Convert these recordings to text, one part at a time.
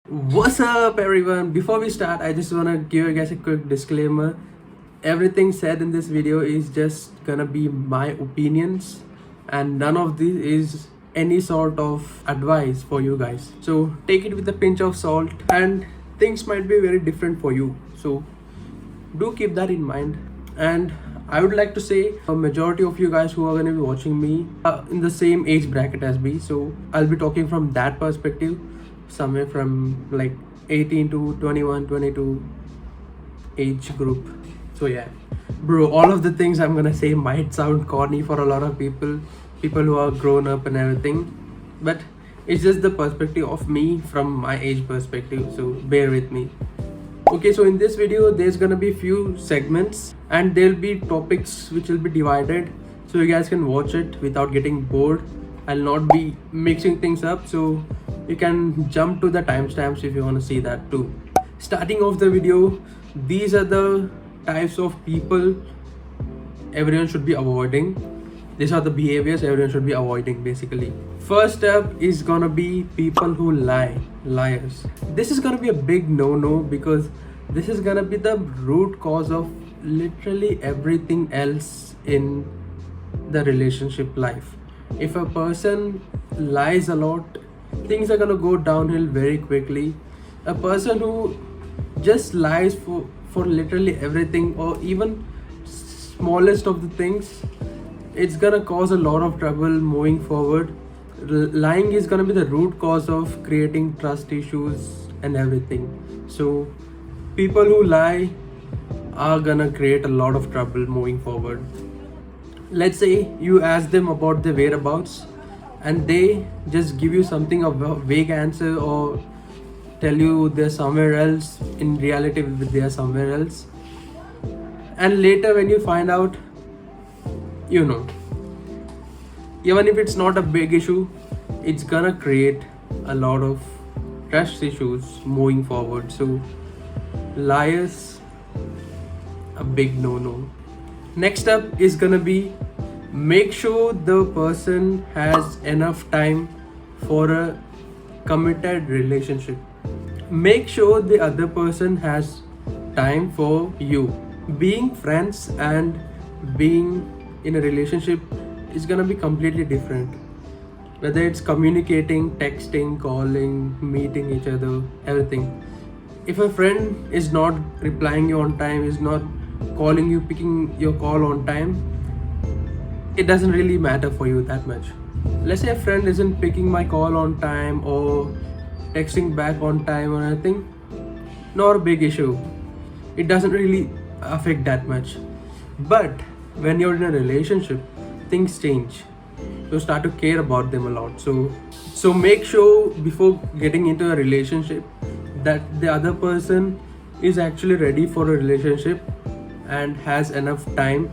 What's up, everyone? Before we start, I just want to give you guys a quick disclaimer. Everything said in this video is just gonna be my opinions, and none of this is any sort of advice for you guys. So take it with a pinch of salt, and things might be very different for you. So do keep that in mind. And I would like to say a majority of you guys who are going to be watching me are in the same age bracket as me, so I'll be talking from that perspective, somewhere from like 18 to 21, 22 age group. So yeah, bro, all of the things I'm gonna say might sound corny for a lot of people who are grown up and everything, but it's just the perspective of me from my age perspective, so bear with me. Okay, so in this video there's gonna be few segments and there'll be topics which will be divided, so you guys can watch it without getting bored. I'll not be mixing things up, so you can jump to the timestamps if you want to see that too. Starting off the video, these are the types of people everyone should be avoiding. These are the behaviors everyone should be avoiding basically. First up is gonna be people who lie, liars. This is gonna be a big no-no because this is gonna be the root cause of literally everything else in the relationship life. If a person lies a lot, things are gonna go downhill very quickly. A person who just lies for literally everything, or even smallest of the things, it's gonna cause a lot of trouble moving forward. Lying is gonna be the root cause of creating trust issues and everything. So people who lie are gonna create a lot of trouble moving forward. Let's say you ask them about their whereabouts and they just give you something of a vague answer, or tell you they're somewhere else. In reality they're somewhere else, and later when you find out, you know, even if it's not a big issue, it's gonna create a lot of trust issues moving forward. So liars, a big no-no. Next up is gonna be, make sure the person has enough time for a committed relationship. Make sure the other person has time for you. Being friends and being in a relationship is gonna be completely different. Whether it's communicating, texting, calling, meeting each other, everything. If a friend is not replying you on time, is not calling you, picking your call on time, it doesn't really matter for you that much. Let's say a friend isn't picking my call on time or texting back on time or anything, not a big issue. It doesn't really affect that much. But when you're in a relationship, things change. You start to care about them a lot. So make sure before getting into a relationship that the other person is actually ready for a relationship and has enough time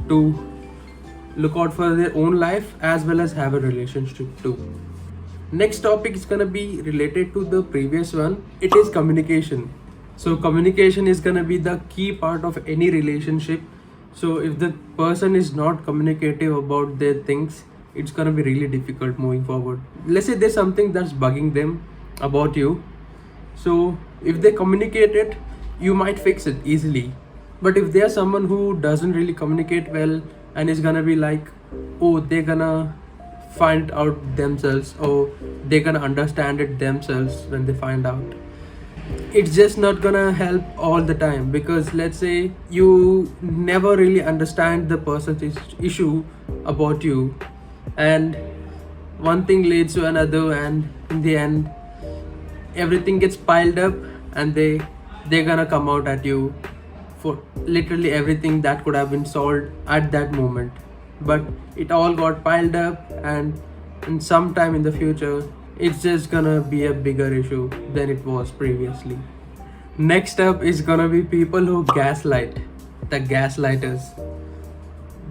to look out for their own life as well as have a relationship too. Next topic is gonna be related to the previous one. It is communication. So communication is gonna be the key part of any relationship. So if the person is not communicative about their things, it's gonna be really difficult moving forward. Let's say there's something that's bugging them about you. So if they communicate it, you might fix it easily. But if they're someone who doesn't really communicate well and is gonna be like, oh, they're gonna find out themselves, or they're gonna understand it themselves when they find out, it's just not gonna help all the time. Because let's say you never really understand the person's issue about you, and one thing leads to another, and in the end everything gets piled up, and they're gonna come out at you for literally everything that could have been solved at that moment, but it all got piled up, and in some time in the future it's just gonna be a bigger issue than it was previously. Next up is gonna be people who gaslight, the gaslighters.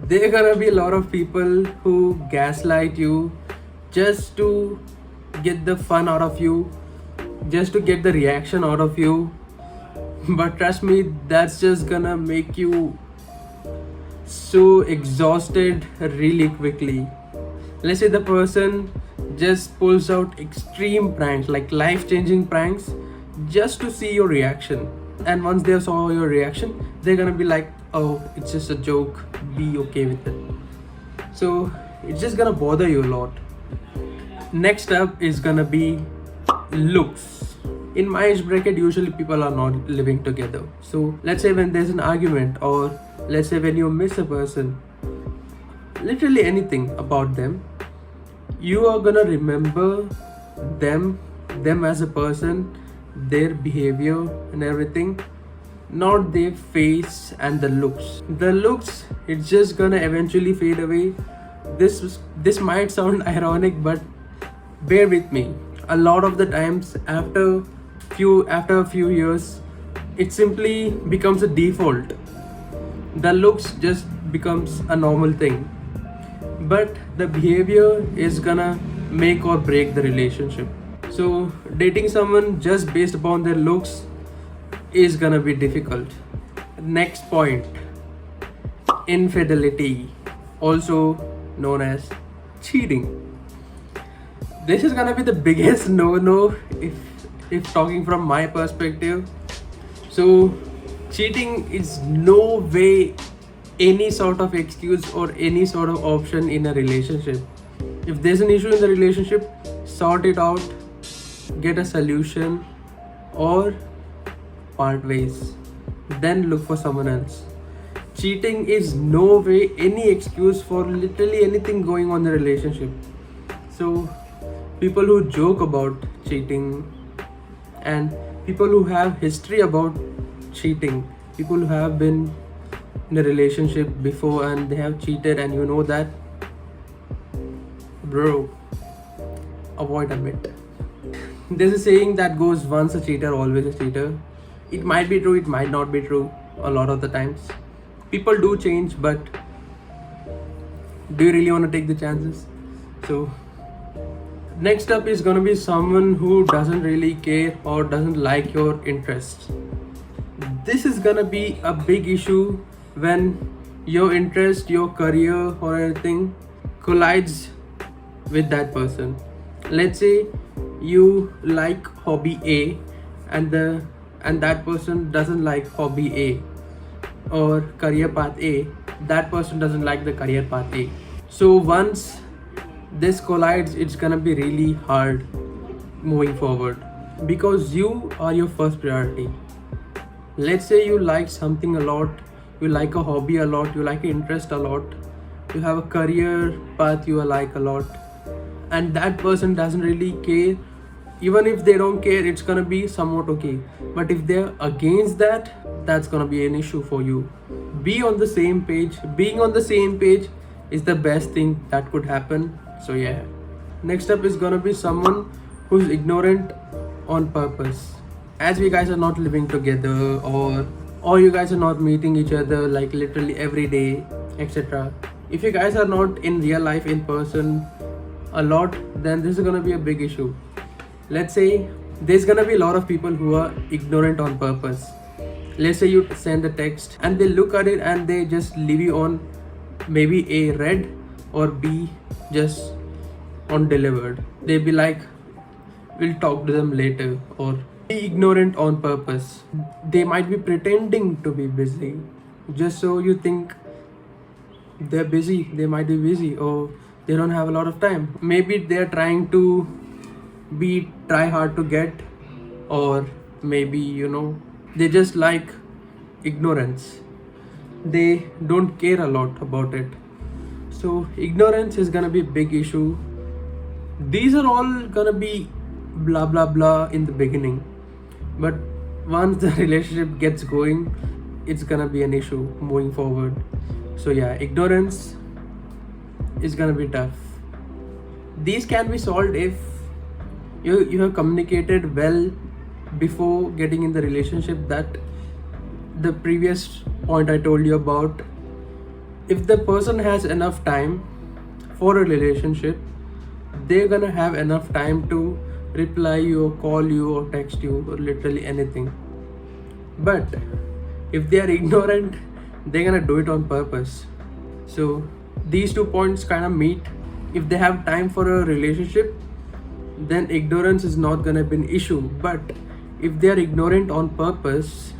There are gonna be a lot of people who gaslight you just to get the fun out of you, just to get the reaction out of you. But trust me, that's just gonna make you so exhausted really quickly. Let's say the person just pulls out extreme pranks, like life-changing pranks, just to see your reaction. And once they saw your reaction, they're gonna be like, oh, it's just a joke, be okay with it. So it's just gonna bother you a lot. Next up is gonna be looks. In my age bracket, usually people are not living together. So let's say when there's an argument, or let's say when you miss a person, literally anything about them, you are gonna remember them as a person, their behavior and everything, not their face and the looks. The looks, it's just gonna eventually fade away. This might sound ironic, but bear with me. A lot of the times after a few years, it simply becomes a default. The looks just becomes a normal thing, but the behavior is gonna make or break the relationship. So dating someone just based upon their looks is gonna be difficult. Next point, infidelity, also known as cheating. This is gonna be the biggest no-no if talking from my perspective. So cheating is no way any sort of excuse or any sort of option in a relationship. If there's an issue in the relationship, sort it out, get a solution, or part ways, then look for someone else. Cheating is no way any excuse for literally anything going on in the relationship. So people who joke about cheating, and people who have history about cheating, people who have been in a relationship before and they have cheated, and you know that, bro, avoid a bit. There's a saying that goes, once a cheater, always a cheater. It might be true, it might not be true a lot of the times. People do change, but do you really want to take the chances? So next up is gonna be someone who doesn't really care or doesn't like your interests. This is gonna be a big issue when your interest, your career or anything collides with that person. Let's say you like hobby A and that person doesn't like hobby A, or career path A, that person doesn't like the career path A. So once this collides, it's gonna be really hard moving forward, because you are your first priority. Let's say you like something a lot, you like a hobby a lot, you like an interest a lot, you have a career path you like a lot, and that person doesn't really care. Even if they don't care, it's gonna be somewhat okay. But if they're against that, that's gonna be an issue for you. Be on the same page. Being on the same page is the best thing that could happen. So yeah. Next up is gonna be someone who's ignorant on purpose. As we guys are not living together, or you guys are not meeting each other like literally every day, etc. If you guys are not in real life in person a lot, then this is gonna be a big issue. Let's say there's gonna be a lot of people who are ignorant on purpose. Let's say you send a text and they look at it and they just leave you on maybe A, read, or B, just on delivered. They'll be like, we'll talk to them later, or be ignorant on purpose. They might be pretending to be busy just so you think they're busy. They might be busy, or they don't have a lot of time. Maybe they're trying to try hard to get, or maybe they just like ignorance. They don't care a lot about it. So ignorance is gonna be a big issue. These are all gonna be blah blah blah in the beginning, but once the relationship gets going, it's gonna be an issue moving forward. So yeah, ignorance is gonna be tough. These can be solved if you have communicated well before getting in the relationship. That the previous point I told you about, if the person has enough time for a relationship, they're gonna have enough time to reply you or call you or text you or literally anything. But if they are ignorant, they're gonna do it on purpose. So these 2 points kind of meet. If they have time for a relationship, then ignorance is not gonna be an issue. But if they are ignorant on purpose,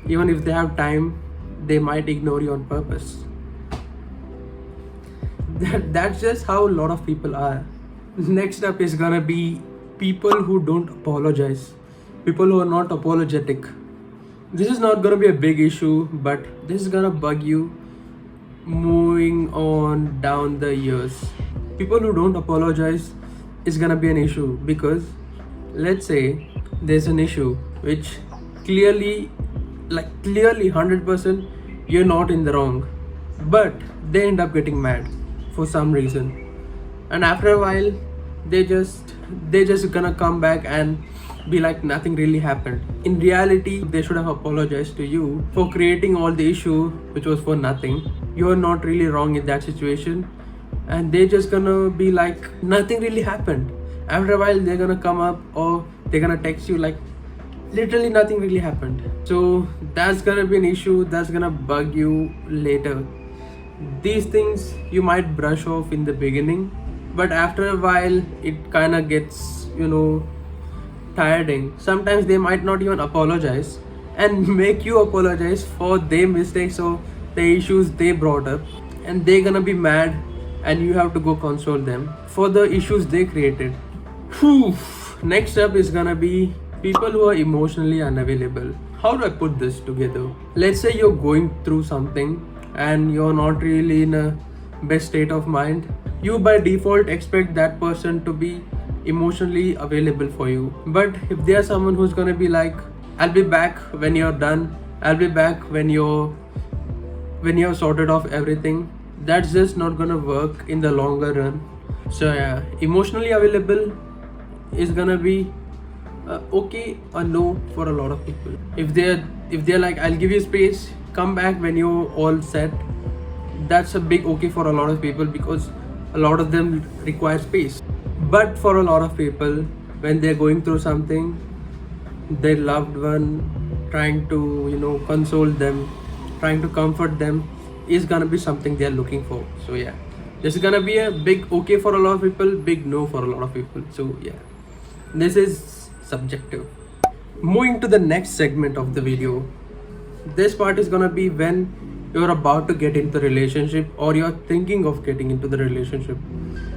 even if they have time, they might ignore you on purpose. That's just how a lot of people are. Next up is gonna be people who don't apologize, people who are not apologetic. This is not gonna be a big issue, but this is gonna bug you moving on down the years. People who don't apologize is gonna be an issue because let's say there's an issue which clearly 100% you're not in the wrong, but they end up getting mad for some reason, and after a while they just gonna come back and be like nothing really happened. In reality, they should have apologized to you for creating all the issue which was for nothing. You're not really wrong in that situation, and they're just gonna be like nothing really happened. After a while they're gonna come up or they're gonna text you like literally nothing really happened. So that's gonna be an issue that's gonna bug you later. These things you might brush off in the beginning, but after a while it kind of gets tiring. Sometimes they might not even apologize and make you apologize for their mistakes or the issues they brought up, and they're gonna be mad and you have to go console them for the issues they created. Whew. Next up is gonna be people who are emotionally unavailable. How do I put this together? Let's say you're going through something and you're not really in a best state of mind. You by default expect that person to be emotionally available for you. But if they are someone who's gonna be like, I'll be back when you're done, I'll be back when you're sorted off everything, that's just not gonna work in the longer run. So yeah, emotionally available is gonna be okay or no for a lot of people. If they're like, I'll give you space, come back when you're all set, that's a big okay for a lot of people because a lot of them require space. But for a lot of people, when they're going through something, their loved one trying to console them, trying to comfort them is gonna be something they're looking for. So yeah, this is gonna be a big okay for a lot of people, big no for a lot of people. So yeah, this is subjective. Moving to the next segment of the video, this part is gonna be when you're about to get into the relationship or you're thinking of getting into the relationship.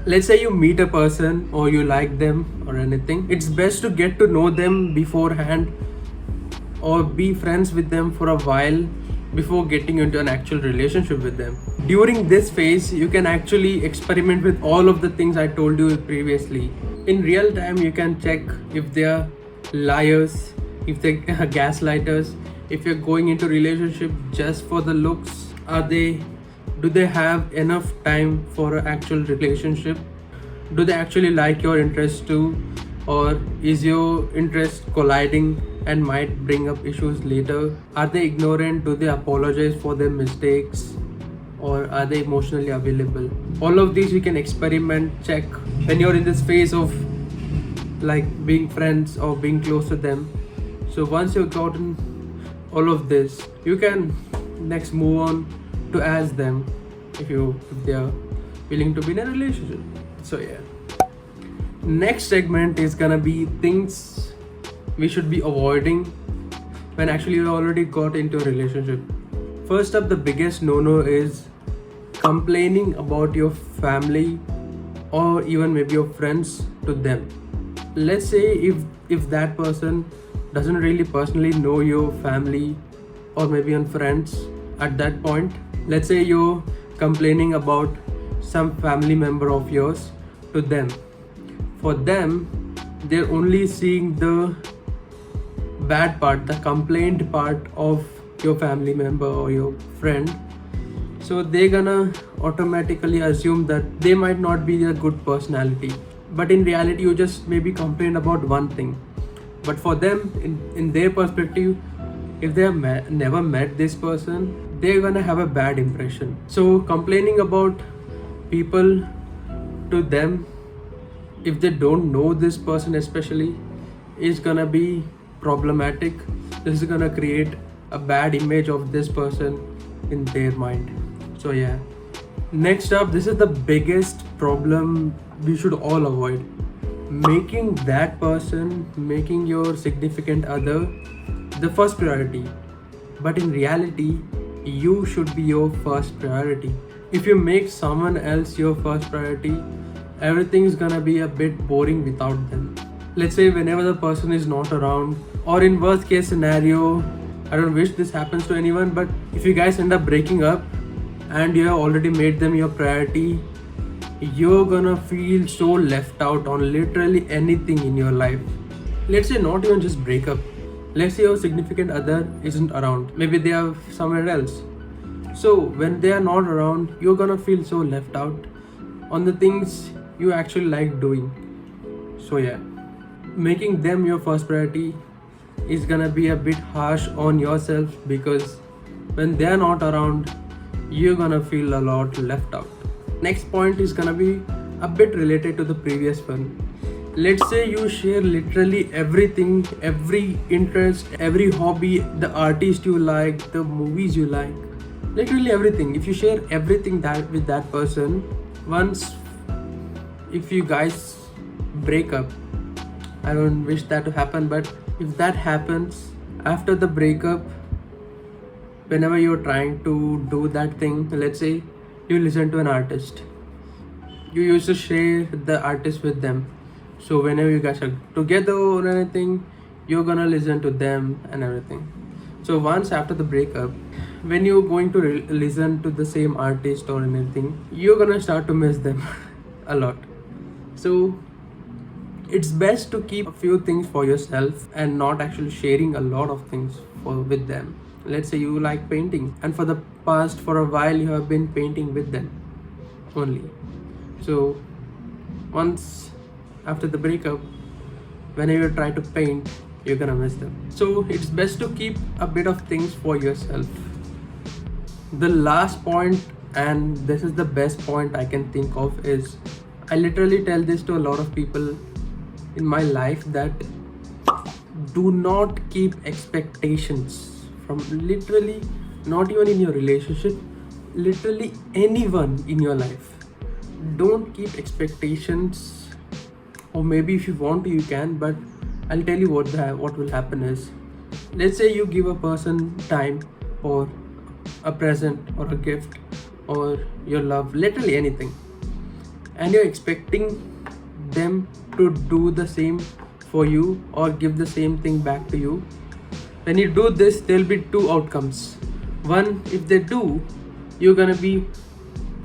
Let's say you meet a person or you like them or anything. It's best to get to know them beforehand or be friends with them for a while before getting into an actual relationship with them. During this phase, you can actually experiment with all of the things I told you previously. In real time, you can check if they are liars, if they are gaslighters, if you're going into relationship just for the looks. Do they have enough time for an actual relationship? Do they actually like your interest too? Or is your interest colliding and might bring up issues later? Are they ignorant? Do they apologize for their mistakes? Or are they emotionally available? All of these you can experiment, check when you're in this phase of like being friends or being close to them. So once you've gotten all of this, you can next move on to ask them if they are willing to be in a relationship. So yeah, next segment is gonna be things we should be avoiding when actually we already got into a relationship. First up, the biggest no-no is complaining about your family or even maybe your friends to them. Let's say if that person doesn't really personally know your family or maybe on friends at that point. Let's say you're complaining about some family member of yours to them. For them, they're only seeing the bad part, the complaint part of your family member or your friend. So they're gonna automatically assume that they might not be a good personality. But in reality, you just maybe complain about one thing. But for them, in their perspective, if they have never met this person, they're gonna have a bad impression. So complaining about people to them, if they don't know this person especially, is gonna be problematic. This is gonna create a bad image of this person in their mind. So yeah. Next up, this is the biggest problem we should all avoid. making that person, making your significant other the first priority. But in reality, you should be your first priority. If you make someone else your first priority, everything's gonna be a bit boring without them. Let's say whenever the person is not around, or in worst case scenario, I don't wish this happens to anyone, but if you guys end up breaking up and you have already made them your priority, you're gonna feel so left out on literally anything in your life. Let's say not even just break up. Let's say your significant other isn't around. Maybe they are somewhere else. So when they are not around, you're gonna feel so left out on the things you actually like doing. So yeah, making them your first priority is gonna be a bit harsh on yourself, because when they are not around, you're gonna feel a lot left out. Next point is gonna be a bit related to the previous one. Let's say you share literally everything, every interest, every hobby, the artist you like, the movies you like, literally everything. If you share everything that with that person, once if you guys break up, I don't wish that to happen, but if that happens after the breakup, whenever you're trying to do that thing, let's say you listen to an artist, you used to share the artist with them. So whenever you guys are together or anything, you're gonna listen to them and everything. So once after the breakup, when you're going to listen to the same artist or anything, you're gonna start to miss them a lot. So it's best to keep a few things for yourself and not actually sharing a lot of things with them. Let's say you like painting, and for a while you have been painting with them only. So once after the breakup, whenever you try to paint, you're gonna miss them. So it's best to keep a bit of things for yourself. The last point, and this is the best point I can think of, is I literally tell this to a lot of people in my life, that do not keep expectations from literally, not even in your relationship, literally anyone in your life. Don't keep expectations, or maybe if you want to you can, but I'll tell you what will happen is, let's say you give a person time or a present or a gift or your love, literally anything, and you're expecting them to do the same for you or give the same thing back to you. When you do this, there'll be two outcomes. One, if they do, you're gonna be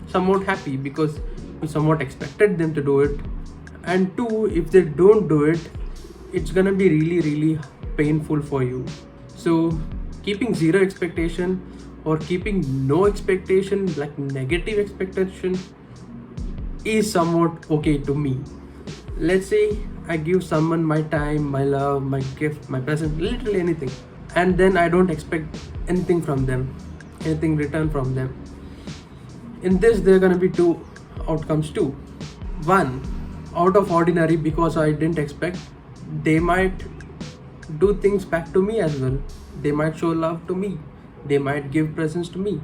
somewhat happy because you somewhat expected them to do it. And two, if they don't do it, it's gonna be really, really painful for you. So keeping zero expectation or keeping no expectation, like negative expectation, is somewhat okay to me. Let's say I give someone my time, my love, my gift, my present, literally anything, and then I don't expect anything from them, anything return from them. In this, there are gonna be two outcomes too. One, out of ordinary, because I didn't expect, they might do things back to me as well. They might show love to me. They might give presents to me.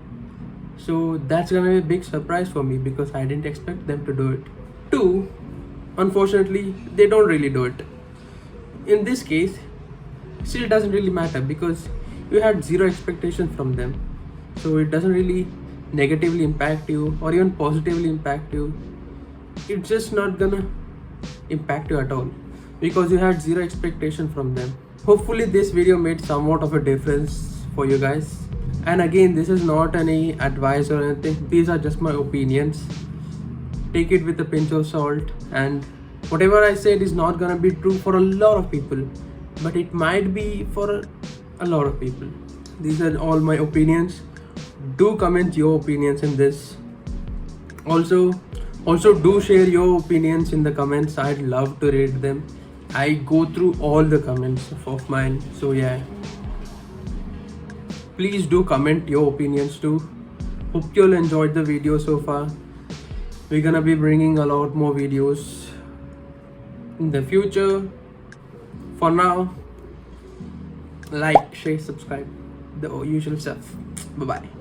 So that's gonna be a big surprise for me because I didn't expect them to do it. Two, unfortunately, they don't really do it. In this case, still doesn't really matter because you had zero expectations from them. So it doesn't really negatively impact you or even positively impact you. It's just not gonna impact you at all because you had zero expectation from them. Hopefully this video made somewhat of a difference for you guys. And again, this is not any advice or anything. These are just my opinions. Take it with a pinch of salt, and whatever I said is not gonna be true for a lot of people, but it might be for a lot of people. These are all my opinions. Do comment your opinions in this. Also do share your opinions in the comments. I'd love to read them. I go through all the comments of mine. So yeah, please do comment your opinions too. Hope you all enjoyed the video so far. We're gonna be bringing a lot more videos in the future. For now, like, share, subscribe, the usual stuff. Bye bye.